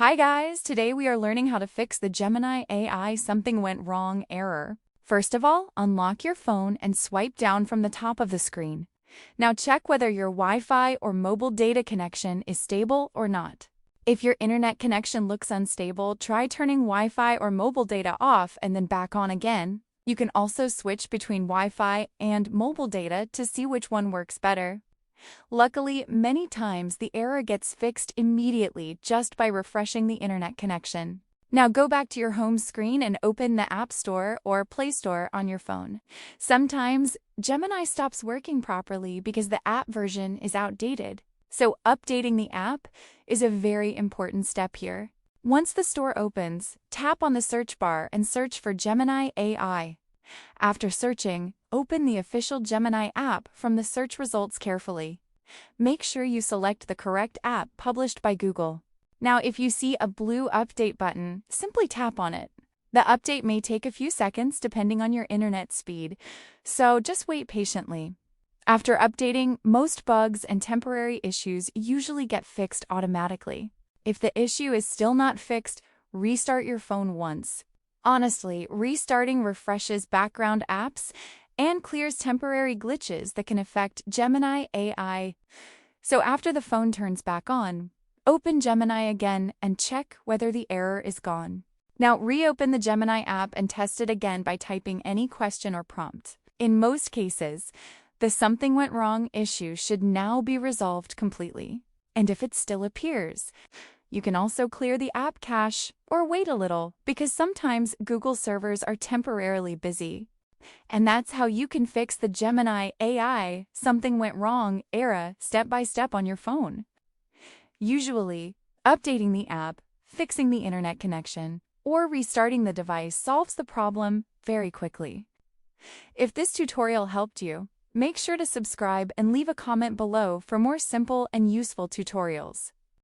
Hi guys, today we are learning how to fix the Gemini AI something went wrong error. First of all, unlock your phone and swipe down from the top of the screen. Now check whether your Wi-Fi or mobile data connection is stable or not. If your internet connection looks unstable, try turning Wi-Fi or mobile data off and then back on again. You can also switch between Wi-Fi and mobile data to see which one works better. Luckily, many times the error gets fixed immediately just by refreshing the internet connection. Now go back to your home screen and open the App Store or Play Store on your phone. Sometimes Gemini stops working properly because the app version is outdated. So updating the app is a very important step here. Once the store opens, tap on the search bar and search for Gemini AI. After searching, open the official Gemini app from the search results carefully. Make sure you select the correct app published by Google. Now, if you see a blue update button, simply tap on it. The update may take a few seconds depending on your internet speed, so just wait patiently. After updating, most bugs and temporary issues usually get fixed automatically. If the issue is still not fixed, restart your phone once. Honestly, restarting refreshes background apps and clears temporary glitches that can affect Gemini AI. So after the phone turns back on, open Gemini again and check whether the error is gone. Now reopen the Gemini app and test it again by typing any question or prompt. In most cases, the something went wrong issue should now be resolved completely. And if it still appears, you can also clear the app cache or wait a little because sometimes Google servers are temporarily busy. And that's how you can fix the Gemini AI something went wrong error step by step on your phone. Usually, updating the app, fixing the internet connection, or restarting the device solves the problem very quickly. If this tutorial helped you, make sure to subscribe and leave a comment below for more simple and useful tutorials.